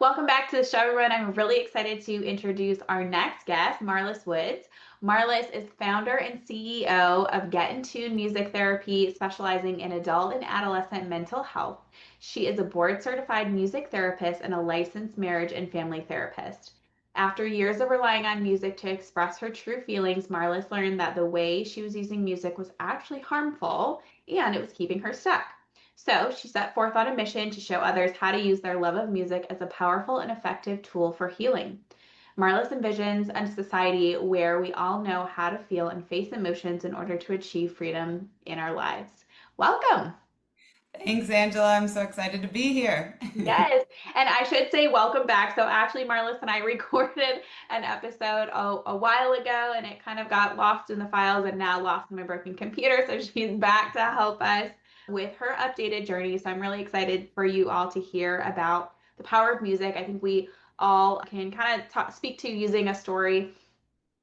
Welcome back to the show, everyone. I'm really excited to introduce our next guest, Marlys Woods. Marlys is founder and CEO of Get in Tune Music Therapy, specializing in adult and adolescent mental health. She is a board certified music therapist and a licensed marriage and family therapist. After years of relying on music to express her true feelings, Marlys learned that the way she was using music was actually harmful and it was keeping her stuck. So she set forth on a mission to show others how to use their love of music as a powerful and effective tool for healing. Marlys envisions a society where we all know how to feel and face emotions in order to achieve freedom in our lives. Welcome. Thanks, Angela. I'm so excited to be here. Yes. And I should say welcome back. So actually, Marlys and I recorded an episode a while ago and it kind of got lost in the files and now lost in my broken computer. So she's back to help us with her updated journey. So I'm really excited for you all to hear about the power of music. I think we all can kind of speak to using a story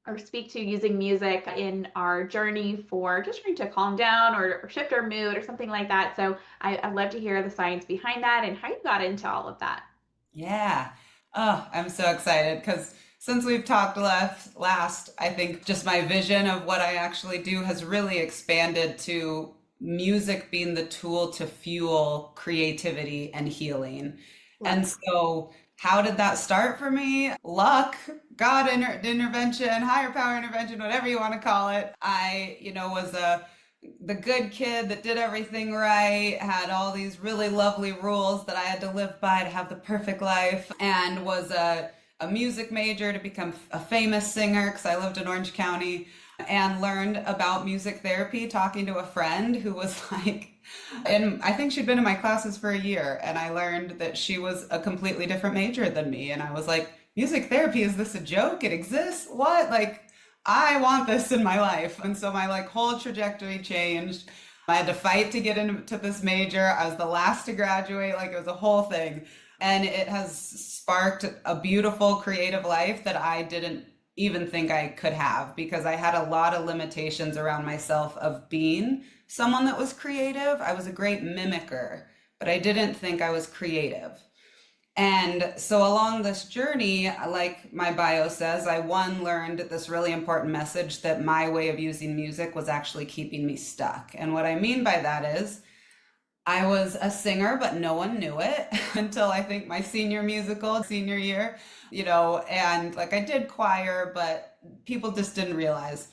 or speak to using music in our journey for just trying to calm down or shift our mood or something like that. So I'd love to hear the science behind that and how you got into all of that. Yeah. Oh, I'm so excited because since we've talked last, I think just my vision of what I actually do has really expanded to music being the tool to fuel creativity and healing. Love And so, how did that start for me? Luck, intervention, higher power intervention, whatever you want to call it. Was the good kid that did everything right, had all these really lovely rules that I had to live by to have the perfect life, and was a music major to become a famous singer because I lived in Orange County and learned about music therapy talking to a friend who was like, and I think she'd been in my classes for a year, and I learned that she was a completely different major than me. And I was like, music therapy, is this a joke? It exists? What? Like, I want this in my life. And so my like whole trajectory changed. I had to fight to get into this major. I was the last to graduate. Like, it was a whole thing. And it has sparked a beautiful creative life that I didn't even think I could have because I had a lot of limitations around myself of being someone that was creative. I was a great mimicker, but I didn't think I was creative. And so along this journey, like my bio says, I learned this really important message that my way of using music was actually keeping me stuck. And what I mean by that is I was a singer, but no one knew it until I think my senior year, and like I did choir, but people just didn't realize.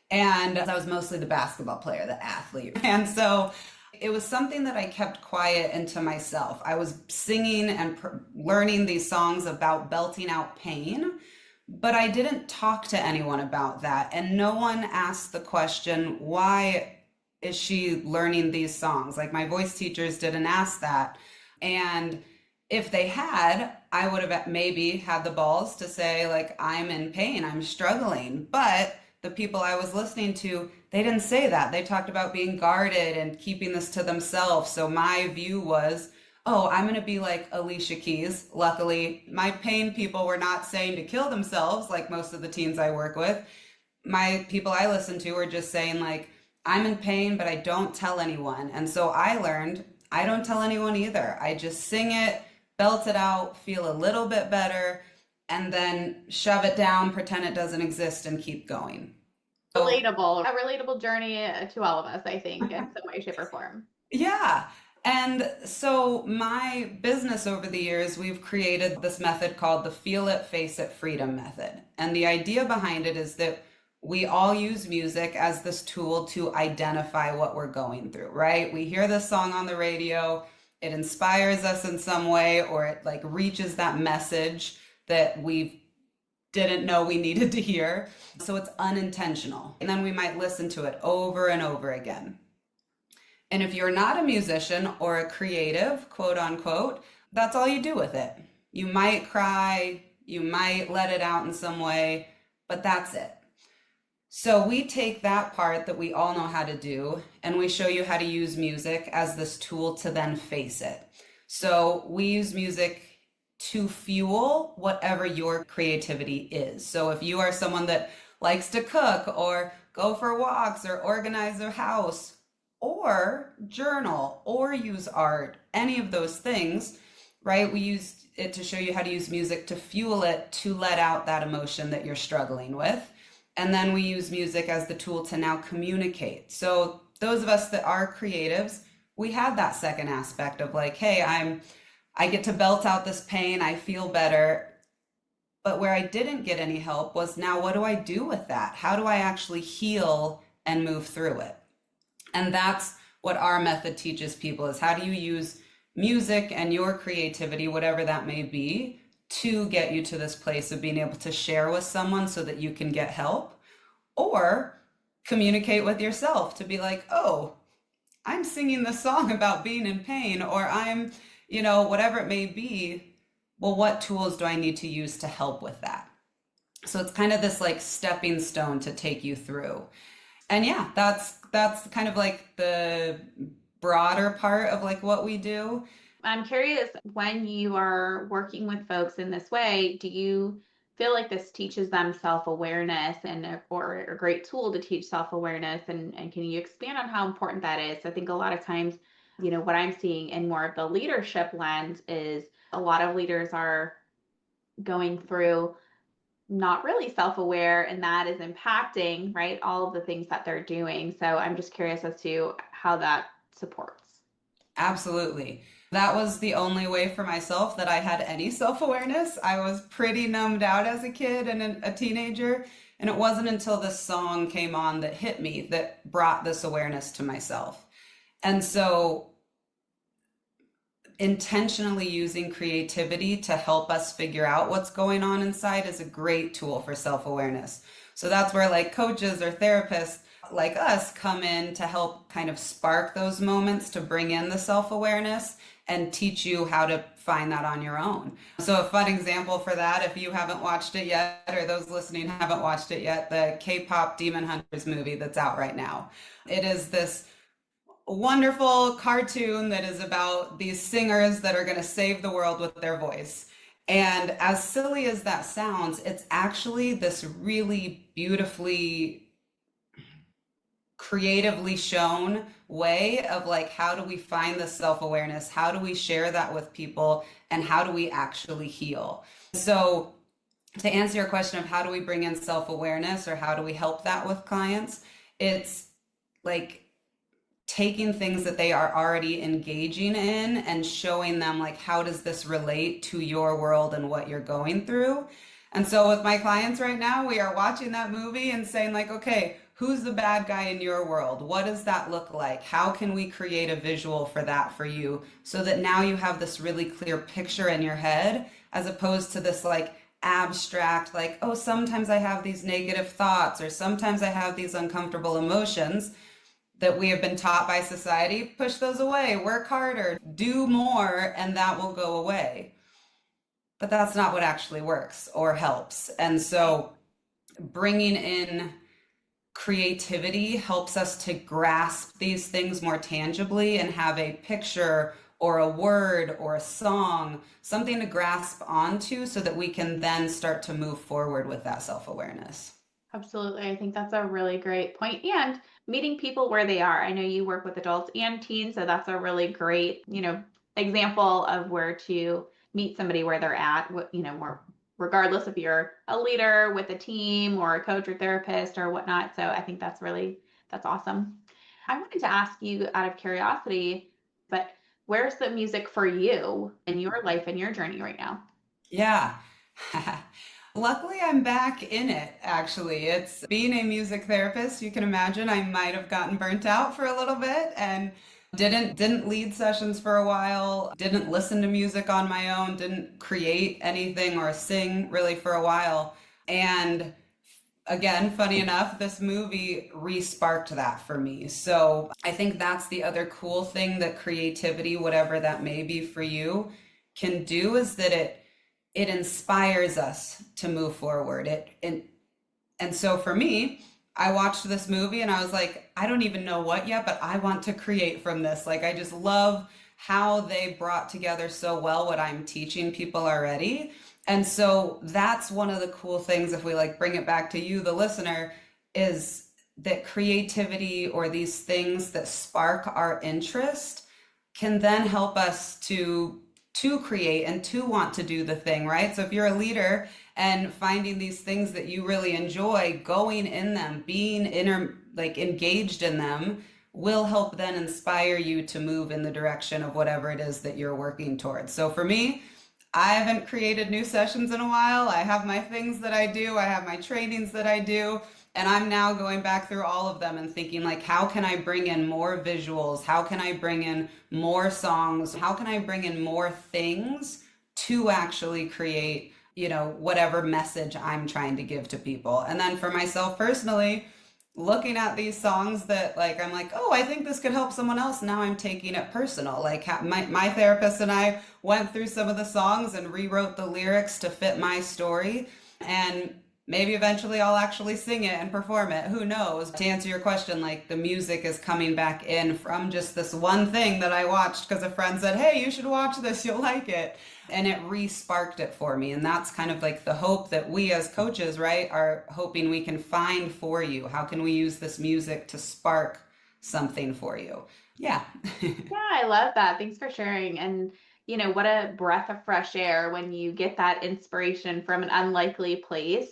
And I was mostly the basketball player, the athlete. And so it was something that I kept quiet into myself. I was singing and learning these songs about belting out pain, but I didn't talk to anyone about that. And no one asked the question, why is she learning these songs? Like my voice teachers didn't ask that. And if they had, I would have maybe had the balls to say, like, I'm in pain, I'm struggling. But the people I was listening to, they didn't say that. They talked about being guarded and keeping this to themselves. So my view was, oh, I'm going to be like Alicia Keys. Luckily, my pain people were not saying to kill themselves like most of the teens I work with. My people I listen to were just saying, like, I'm in pain, but I don't tell anyone. And so I learned I don't tell anyone either. I just sing it, belt it out, feel a little bit better, and then shove it down, pretend it doesn't exist, and keep going. So, Relatable, a relatable journey to all of us, I think, in some way, shape, or form. yeah. And so, my business over the years, we've created this method called the Feel It, Face It Freedom method. And the idea behind it is that we all use music as this tool to identify what we're going through, right? We hear this song on the radio, it inspires us in some way, or it like reaches that message that we didn't know we needed to hear. So it's unintentional. And then we might listen to it over and over again. And if you're not a musician or a creative, quote unquote, that's all you do with it. You might cry, you might let it out in some way, but that's it. So we take that part that we all know how to do and we show you how to use music as this tool to then face it. So we use music to fuel whatever your creativity is. So if you are someone that likes to cook or go for walks or organize their house or journal or use art, any of those things, right? We used it to show you how to use music to fuel it, to let out that emotion that you're struggling with. And then we use music as the tool to now communicate. So those of us that are creatives, we had that second aspect of like, hey, I get to belt out this pain, I feel better. But where I didn't get any help was now what do I do with that? How do I actually heal and move through it? And that's what our method teaches people is how do you use music and your creativity, whatever that may be, to get you to this place of being able to share with someone so that you can get help or communicate with yourself to be like, oh, I'm singing this song about being in pain, or I'm, whatever it may be. Well, what tools do I need to use to help with that? So it's kind of this like stepping stone to take you through. And yeah, that's kind of like the broader part of like what we do. I'm curious, when you are working with folks in this way, do you feel like this teaches them self-awareness or a great tool to teach self-awareness? And can you expand on how important that is? I think a lot of times, what I'm seeing in more of the leadership lens is a lot of leaders are going through not really self-aware, and that is impacting, right, all of the things that they're doing. So I'm just curious as to how that supports. Absolutely. That was the only way for myself that I had any self-awareness. I was pretty numbed out as a kid and a teenager. And it wasn't until this song came on that hit me that brought this awareness to myself. And so intentionally using creativity to help us figure out what's going on inside is a great tool for self-awareness. So that's where like coaches or therapists like us come in to help kind of spark those moments to bring in the self-awareness and teach you how to find that on your own. So a fun example for that, if you haven't watched it yet, or those listening haven't watched it yet, the K-pop Demon Hunters movie that's out right now. It is this wonderful cartoon that is about these singers that are going to save the world with their voice. And as silly as that sounds, it's actually this really beautifully creatively shown way of like, how do we find the self-awareness? How do we share that with people? And how do we actually heal? So to answer your question of how do we bring in self-awareness or how do we help that with clients, it's like taking things that they are already engaging in and showing them like, how does this relate to your world and what you're going through? And so with my clients right now, we are watching that movie and saying like, okay, who's the bad guy in your world? What does that look like? How can we create a visual for that for you so that now you have this really clear picture in your head as opposed to this like abstract, like, oh, sometimes I have these negative thoughts or sometimes I have these uncomfortable emotions that we have been taught by society. Push those away, work harder, do more, and that will go away. But that's not what actually works or helps. And so bringing in creativity helps us to grasp these things more tangibly and have a picture or a word or a song, something to grasp onto so that we can then start to move forward with that self-awareness. Absolutely. I think that's a really great point. And meeting people where they are. I know you work with adults and teens, so that's a really great, example of where to meet somebody where they're at, more regardless if you're a leader with a team or a coach or therapist or whatnot. So I think that's awesome. I wanted to ask you out of curiosity, but where's the music for you in your life and your journey right now? Yeah. Luckily, I'm back in it, actually. It's being a music therapist, you can imagine I might have gotten burnt out for a little bit and didn't lead sessions for a while, didn't listen to music on my own, didn't create anything or sing really for a while. And again, funny enough, this movie re-sparked that for me. So I think that's the other cool thing that creativity, whatever that may be for you, can do is that it inspires us to move forward. And so for me, I watched this movie and I was like, I don't even know what yet, but I want to create from this. Like, I just love how they brought together so well what I'm teaching people already. And so that's one of the cool things, if we like bring it back to you, the listener, is that creativity or these things that spark our interest can then help us to to create and to want to do the thing, right? So if you're a leader and finding these things that you really enjoy, going in them, being like engaged in them, will help then inspire you to move in the direction of whatever it is that you're working towards. So for me, I haven't created new sessions in a while. I have my things that I do, I have my trainings that I do, and I'm now going back through all of them and thinking like, how can I bring in more visuals? How can I bring in more songs? How can I bring in more things to actually create, whatever message I'm trying to give to people? And then for myself personally, looking at these songs that like I'm like, oh, I think this could help someone else. Now I'm taking it personal. Like my therapist and I went through some of the songs and rewrote the lyrics to fit my story. And maybe eventually I'll actually sing it and perform it. Who knows? To answer your question, like the music is coming back in from just this one thing that I watched because a friend said, hey, you should watch this, you'll like it. And it re-sparked it for me. And that's kind of like the hope that we as coaches, right, are hoping we can find for you. How can we use this music to spark something for you? Yeah. Yeah, I love that. Thanks for sharing. And, what a breath of fresh air when you get that inspiration from an unlikely place.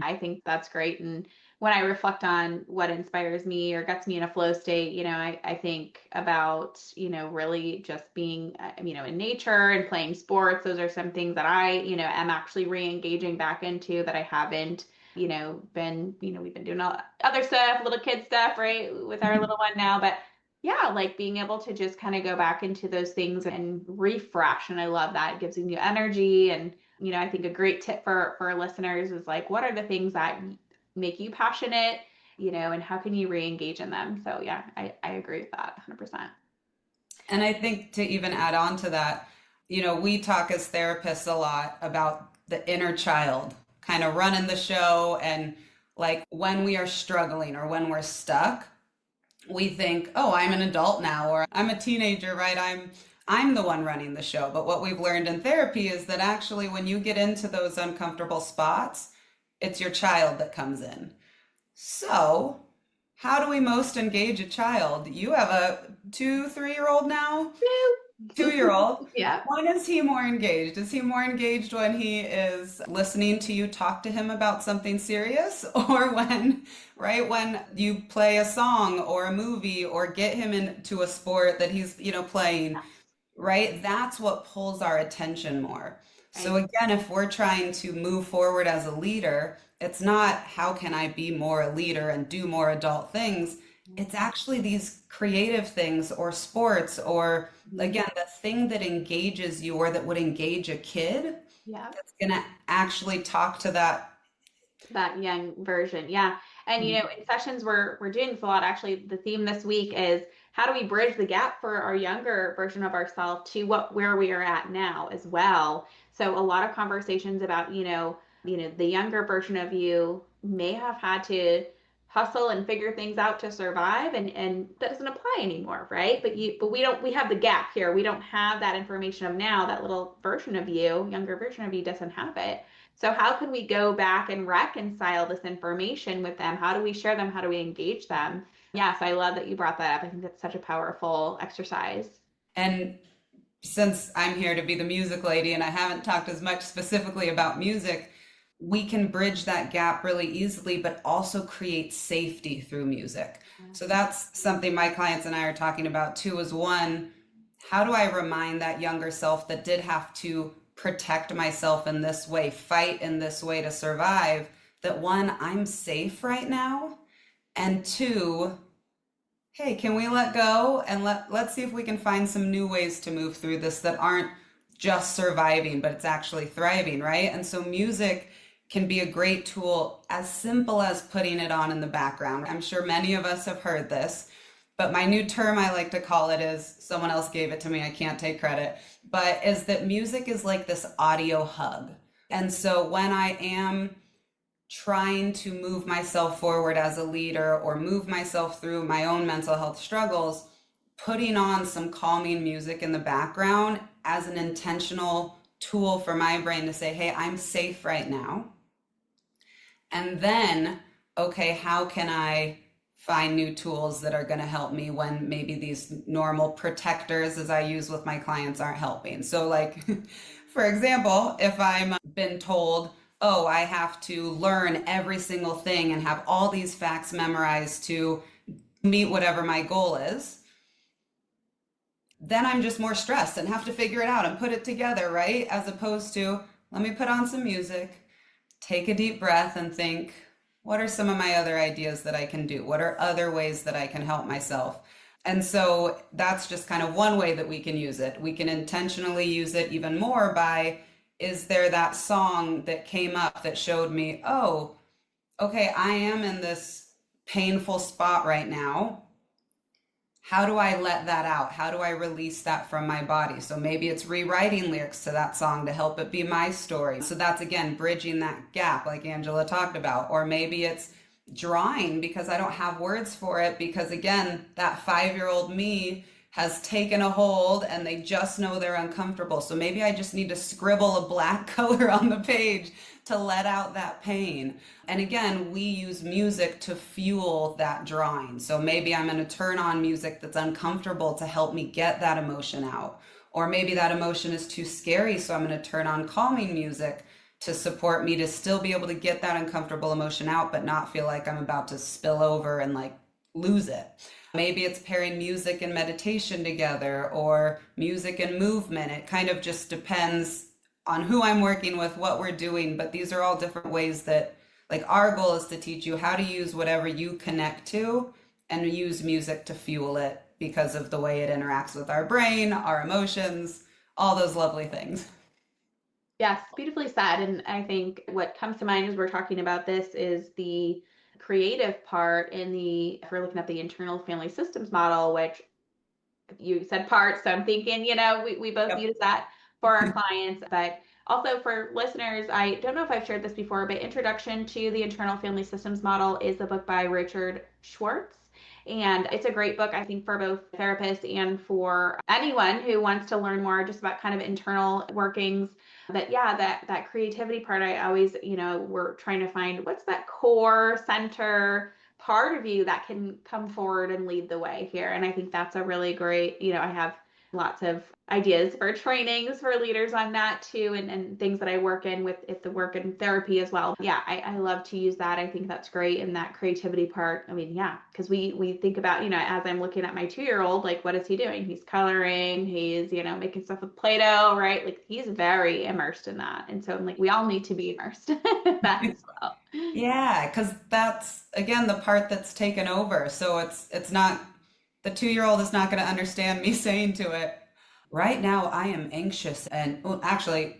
I think that's great. And when I reflect on what inspires me or gets me in a flow state, I think about, really just being, in nature and playing sports. Those are some things that I, am actually re-engaging back into that I haven't, we've been doing other stuff, little kid stuff, right, with our little one now. But yeah, like being able to just kind of go back into those things and refresh. And I love that. It gives you new energy. And, I think a great tip for our listeners is like, what are the things that make you passionate, and how can you re-engage in them? So yeah, I agree with that 100%. And I think to even add on to that, we talk as therapists a lot about the inner child kind of running the show. And like when we are struggling or when we're stuck, we think, oh, I'm an adult now, or I'm a teenager, right? I'm the one running the show. But what we've learned in therapy is that actually when you get into those uncomfortable spots, it's your child that comes in. So how do we most engage a child? You have a 2, 3-year-old now? 2-year-old. Yeah. When is he more engaged? Is he more engaged when he is listening to you talk to him about something serious? Or right, when you play a song or a movie or get him into a sport that he's, playing, right? That's what pulls our attention more. So Right. again, if we're trying to move forward as a leader, it's not how can I be more a leader and do more adult things. It's actually these creative things or sports or again, the thing that engages you or that would engage a kid Yeah. that's going to actually talk to that. That young version. Yeah. And in sessions we're doing this a lot. Actually, the theme this week is how do we bridge the gap for our younger version of ourselves to where we are at now as well. So a lot of conversations about, the younger version of you may have had to hustle and figure things out to survive and that doesn't apply anymore, right? But we have the gap here. We don't have that information of now. That little version of you, younger version of you doesn't have it. So how can we go back and reconcile this information with them? How do we share them? How do we engage them? Yes, I love that you brought that up. I think that's such a powerful exercise. And since I'm here to be the music lady and I haven't talked as much specifically about music, we can bridge that gap really easily, but also create safety through music. So that's something my clients and I are talking about too, is one, how do I remind that younger self that did have to protect myself in this way, fight in this way to survive, that one, I'm safe right now, and two, hey, can we let go and let's see if we can find some new ways to move through this that aren't just surviving, but it's actually thriving, right? And so music can be a great tool, as simple as putting it on in the background. I'm sure many of us have heard this, but my new term I like to call it is, someone else gave it to me, I can't take credit, but is that music is like this audio hug. And so when I am trying to move myself forward as a leader or move myself through my own mental health struggles, putting on some calming music in the background as an intentional tool for my brain to say, hey, I'm safe right now. And then, okay, how can I find new tools that are going to help me when maybe these normal protectors, as I use with my clients, aren't helping. So, like, for example, if I'm been told, oh, I have to learn every single thing and have all these facts memorized to meet whatever my goal is, then I'm just more stressed and have to figure it out and put it together, right? As opposed to, let me put on some music, take a deep breath, and think, what are some of my other ideas that I can do? What are other ways that I can help myself? And so that's just kind of one way that we can use it. We can intentionally use it even more by, is there that song that came up that showed me, oh, okay, I am in this painful spot right now. How do I let that out? How do I release that from my body? So maybe it's rewriting lyrics to that song to help it be my story. So that's again bridging that gap, like Angela talked about. Or maybe it's drawing because I don't have words for it, because again, that 5-year-old me has taken a hold and they just know they're uncomfortable. So maybe I just need to scribble a black color on the page to let out that pain. And again, we use music to fuel that drawing. So maybe I'm going to turn on music that's uncomfortable to help me get that emotion out. Or maybe that emotion is too scary, so I'm going to turn on calming music to support me to still be able to get that uncomfortable emotion out, but not feel like I'm about to spill over and like lose it. Maybe it's pairing music and meditation together, or music and movement. It kind of just depends on who I'm working with, what we're doing. But these are all different ways that, like, our goal is to teach you how to use whatever you connect to and use music to fuel it because of the way it interacts with our brain, our emotions, all those lovely things. Yes, beautifully said. And I think what comes to mind as we're talking about this is the creative part in the, if we're looking at the internal family systems model, which you said parts, so I'm thinking, we both Yep. use that for our clients, but also for listeners, I don't know if I've shared this before, but Introduction to the Internal Family Systems Model is a book by Richard Schwartz. And it's a great book, I think, for both therapists and for anyone who wants to learn more just about kind of internal workings. But yeah, that creativity part, I always, we're trying to find what's that core center part of you that can come forward and lead the way here. And I think that's a really great, I have lots of ideas for trainings for leaders on that too, and things that I work in with the work in therapy as well. Yeah, I love to use that. I think that's great. And that creativity part, I mean, yeah, because we think about, as I'm looking at my 2-year-old, like, what is he doing? He's coloring, he's, making stuff with Play-Doh, right? Like, he's very immersed in that. And so I'm like, we all need to be immersed in that as well. Yeah, because that's again the part that's taken over. So it's not, the 2-year-old is not going to understand me saying to it, right now I am anxious, and well, actually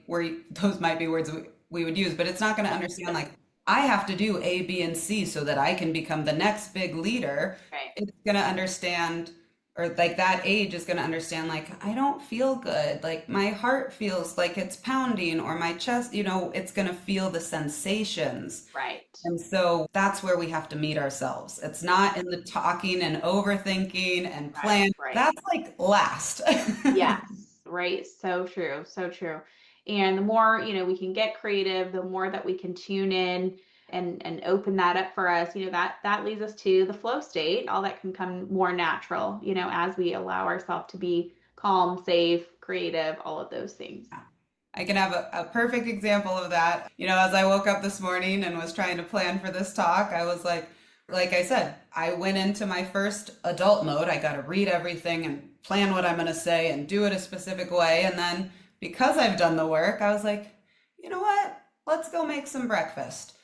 those might be words we would use, but it's not going to understand like I have to do A, B, and C so that I can become the next big leader. Right. It's going to understand, or like that age is going to understand, like, I don't feel good, like my heart feels like it's pounding, or my chest, it's going to feel the sensations. Right. And so that's where we have to meet ourselves. It's not in the talking and overthinking and Right. plan. Right. That's like last. Yes, right. So true. So true. And the more, we can get creative, the more that we can tune in and open that up for us, that leads us to the flow state. All that can come more natural, as we allow ourselves to be calm, safe, creative, all of those things. I can have a perfect example of that. As I woke up this morning and was trying to plan for this talk, I was like I said, I went into my first adult mode. I got to read everything and plan what I'm going to say and do it a specific way. And then because I've done the work, I was like, you know what? Let's go make some breakfast.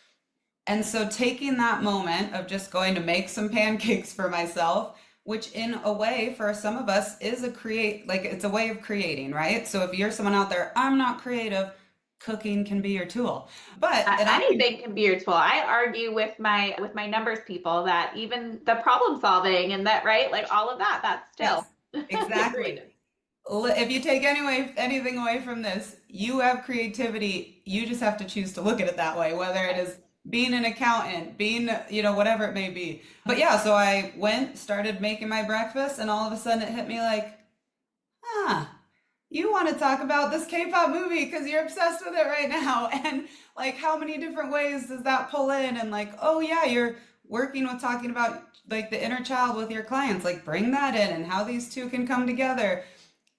And so taking that moment of just going to make some pancakes for myself, which in a way for some of us is it's a way of creating, right? So if you're someone out there, I'm not creative, cooking can be your tool. But it actually, Anything can be your tool. I argue with my numbers people that even the problem solving and that, right, like all of that, that's still yes, exactly. creative. If you take anything away from this, you have creativity. You just have to choose to look at it that way, whether it is being an accountant, being, whatever it may be. But yeah, so I started making my breakfast, and all of a sudden it hit me like, huh, you want to talk about this K-pop movie because you're obsessed with it right now. And like, how many different ways does that pull in? And like, oh yeah, you're working with talking about like the inner child with your clients, like bring that in and how these two can come together.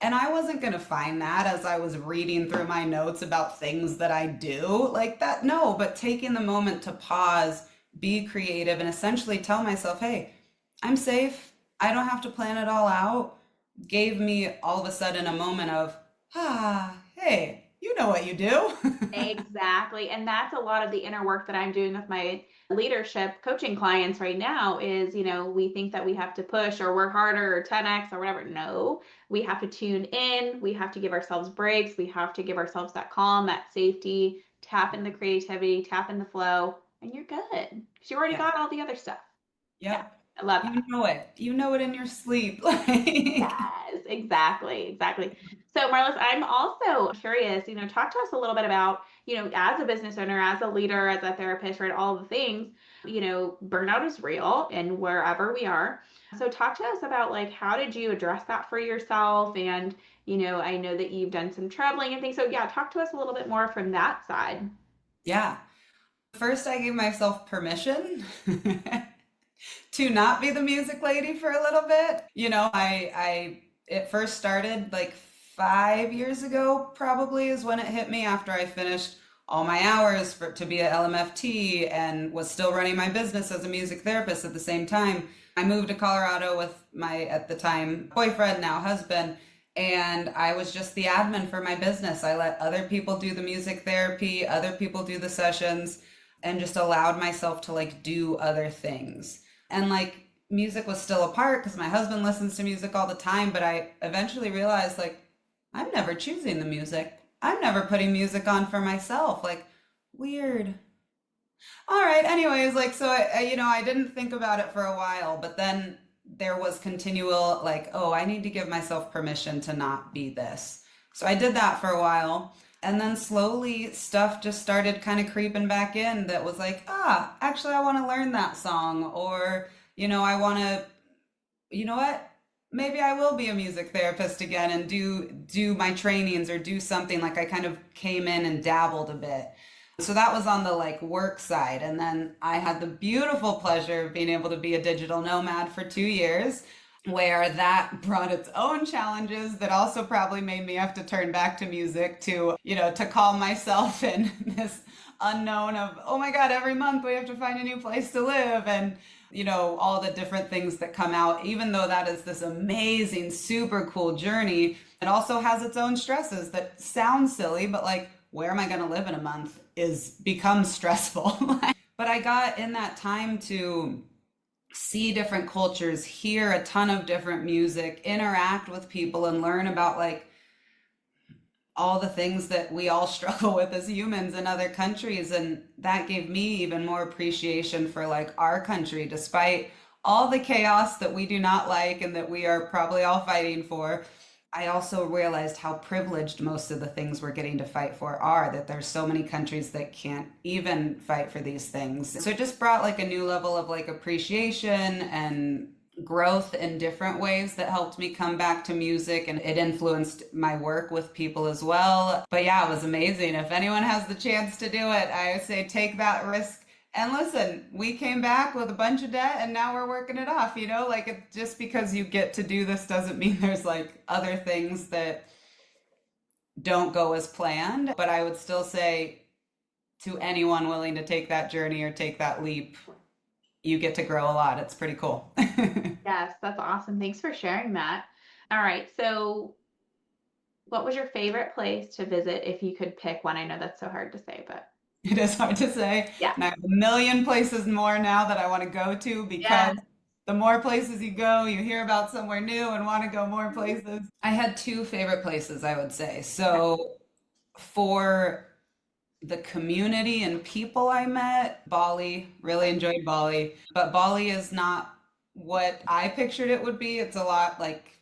And I wasn't going to find that as I was reading through my notes about things that I do like that. No, but taking the moment to pause, be creative, and essentially tell myself, hey, I'm safe. I don't have to plan it all out. Gave me all of a sudden a moment of, hey, you know what you do. Exactly. And that's a lot of the inner work that I'm doing with my leadership coaching clients right now is, we think that we have to push or work harder or 10x or whatever. No, we have to tune in. We have to give ourselves breaks. We have to give ourselves that calm, that safety, tap in the creativity, tap in the flow, and you're good because you already Yeah. got all the other stuff. Yeah, Yep. I love that. You know it. You know it in your sleep. Like, Yes, exactly, exactly. So, Marlis, I'm also curious, talk to us a little bit about, as a business owner, as a leader, as a therapist, right, all the things, burnout is real and wherever we are. So, talk to us about like how did you address that for yourself? And, I know that you've done some traveling and things. So, yeah, talk to us a little bit more from that side. yeah. First, I gave myself permission to not be the music lady for a little bit. It first started like 5 years ago, probably is when it hit me after I finished all my hours to be a LMFT and was still running my business as a music therapist at the same time. I moved to Colorado with my, at the time, boyfriend, now husband, and I was just the admin for my business. I let other people do the music therapy, other people do the sessions, and just allowed myself to like do other things. And like music was still a part because my husband listens to music all the time, but I eventually realized like I'm never choosing the music. I'm never putting music on for myself. Like weird. All right, anyways, like so I didn't think about it for a while, but then there was continual like, oh, I need to give myself permission to not be this. So I did that for a while. And then slowly stuff just started kind of creeping back in that was like, actually I want to learn that song, or I want to, you know what? Maybe I will be a music therapist again and do my trainings or do something. Like I kind of came in and dabbled a bit. So that was on the like work side. And then I had the beautiful pleasure of being able to be a digital nomad for 2 years, where that brought its own challenges that also probably made me have to turn back to music to calm myself in this unknown of, oh my God, every month we have to find a new place to live, and all the different things that come out. Even though that is this amazing, super cool journey, it also has its own stresses that sound silly, but like, where am I going to live in a month is becomes stressful. But I got in that time to see different cultures, hear a ton of different music, interact with people, and learn about like all the things that we all struggle with as humans in other countries. And that gave me even more appreciation for like our country, despite all the chaos that we do not like and that we are probably all fighting for. I also realized how privileged most of the things we're getting to fight for are, that there's so many countries that can't even fight for these things. So it just brought like a new level of like appreciation and growth in different ways that helped me come back to music, and it influenced my work with people as well. But yeah, it was amazing. If anyone has the chance to do it, I would say take that risk. And listen, we came back with a bunch of debt and now we're working it off, like just because you get to do this doesn't mean there's like other things that don't go as planned. But I would still say to anyone willing to take that journey or take that leap, you get to grow a lot. It's pretty cool. Yes, that's awesome. Thanks for sharing that. All right. So, what was your favorite place to visit if you could pick one? I know that's so hard to say, but It is hard to say. yeah. And I have a million places more now that I want to go to, Yeah. because the more places you go, you hear about somewhere new and want to go more places. I had two favorite places, I would say. So for the community and people I met, Bali, really enjoyed Bali. But Bali is not what I pictured it would be. It's a lot like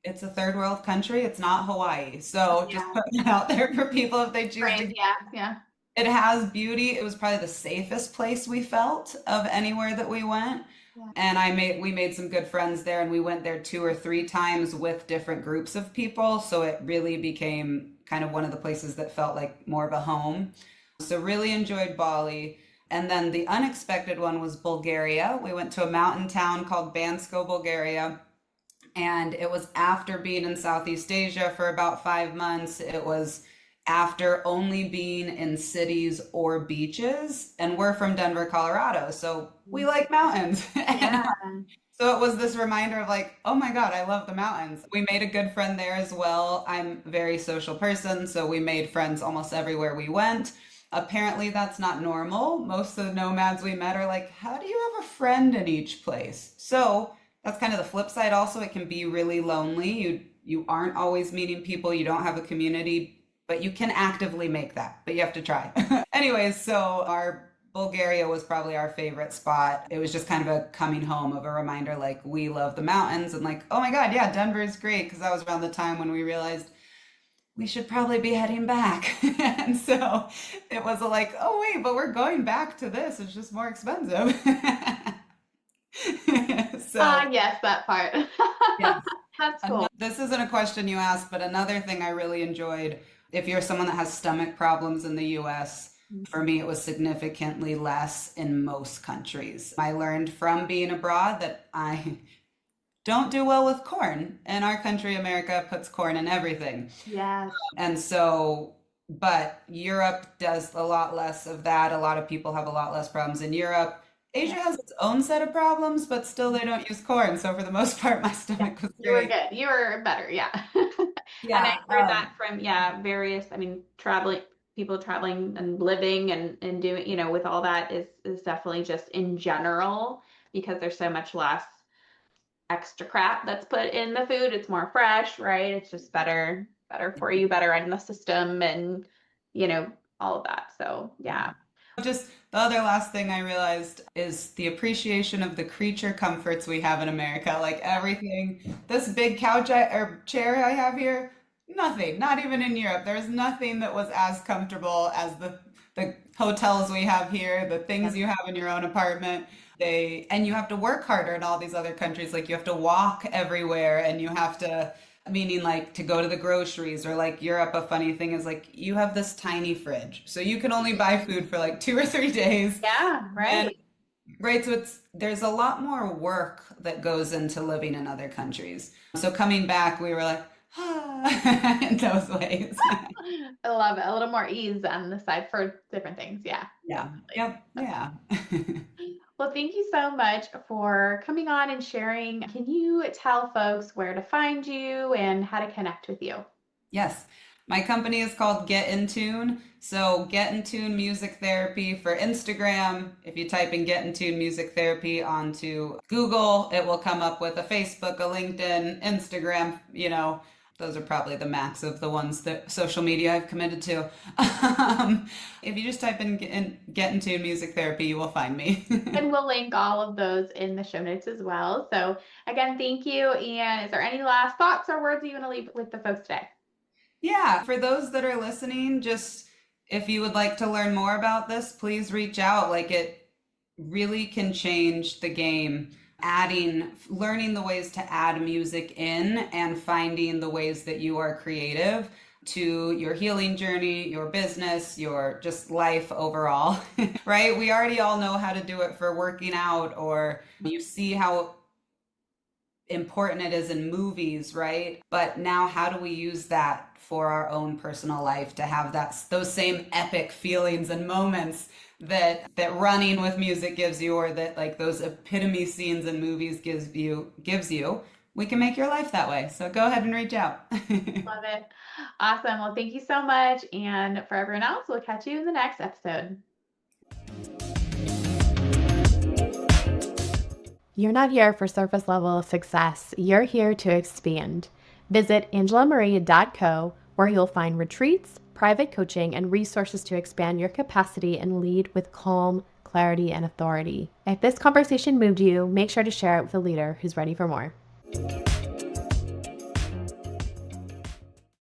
it's a third world country. It's not Hawaii. So just Yeah. putting it out there for people if they choose to. Brave. Yeah. Yeah. It has beauty. It was probably the safest place we felt of anywhere that we went. Yeah. And we made some good friends there, and we went there 2 or 3 times with different groups of people. So it really became kind of one of the places that felt like more of a home. So really enjoyed Bali. And then the unexpected one was Bulgaria. We went to a mountain town called Bansko, Bulgaria. And it was after being in Southeast Asia for about 5 months. It was after only being in cities or beaches. And we're from Denver, Colorado. So we like mountains. Yeah. And so it was this reminder of like, oh my God, I love the mountains. We made a good friend there as well. I'm a very social person, so we made friends almost everywhere we went. Apparently, that's not normal. Most of the nomads we met are like, how do you have a friend in each place? So that's kind of the flip side also. It can be really lonely. You aren't always meeting people, you don't have a community, but you can actively make that, but you have to try. Anyways, so our Bulgaria was probably our favorite spot. It was just kind of a coming home of a reminder, like we love the mountains and like, oh my God, yeah, Denver is great. Because that was around the time when we realized we should probably be heading back. And so it was like, oh wait, but we're going back to this. It's just more expensive. So Yes, that part. yes. That's cool. This isn't a question you asked, but another thing I really enjoyed, if you're someone that has stomach problems in the US, for me, it was significantly less in most countries. I learned from being abroad that I don't do well with corn. And our country, America, puts corn in everything. Yes. And so, but Europe does a lot less of that. A lot of people have a lot less problems in Europe. Asia has its own set of problems, but still they don't use corn. So for the most part, my stomach was You were great. good. You were better. Yeah. And Yeah. I've heard that from, yeah, various, I mean, traveling, people traveling and living and doing, with all that is definitely just in general because there's so much less extra crap that's put in the food. It's more fresh, right? It's just better for you, better in the system and, you know, all of that. So, yeah. Just the other last thing I realized is the appreciation of the creature comforts we have in America. Like everything, this big or chair I have here, nothing, not even in Europe. There's nothing that was as comfortable as the hotels we have here, the things you have in your own apartment. And you have to work harder in all these other countries. Like you have to walk everywhere and you have to, meaning like to go to the groceries or like Europe, a funny thing is like you have this tiny fridge. So you can only buy food for like 2 or 3 days. Yeah, And right. right, so there's a lot more work that goes into living in other countries. So coming back, we were like, in those ways. I love it. A little more ease on the side for different things. Yeah, Yeah. definitely. Yep. Yeah. Well, thank you so much for coming on and sharing. Can you tell folks where to find you and how to connect with you? Yes. My company is called Get in Tune. So Get in Tune Music Therapy for Instagram. If you type in Get in Tune Music Therapy onto Google, it will come up with a Facebook, a LinkedIn, Instagram, those are probably the max of the ones that social media I've committed to. If you just type in Get in Tune Music Therapy, you will find me. And we'll link all of those in the show notes as well. So, again, thank you. And is there any last thoughts or words you want to leave with the folks today? Yeah, for those that are listening, just if you would like to learn more about this, please reach out. Like it really can change the game. Learning the ways to add music in and finding the ways that you are creative to your healing journey, your business, your just life overall, right? We already all know how to do it for working out, or you see how important it is in movies, right? But now how do we use that for our own personal life to have those same epic feelings and moments that running with music gives you, or that like those epitome scenes in movies gives you? We can make your life that way. So go ahead and reach out. Love it. Awesome. Well, thank you so much. And for everyone else, we'll catch you in the next episode. You're not here for surface level success. You're here to expand. Visit angelamaria.co, where you'll find retreats, private coaching, and resources to expand your capacity and lead with calm, clarity, and authority. If this conversation moved you, make sure to share it with a leader who's ready for more.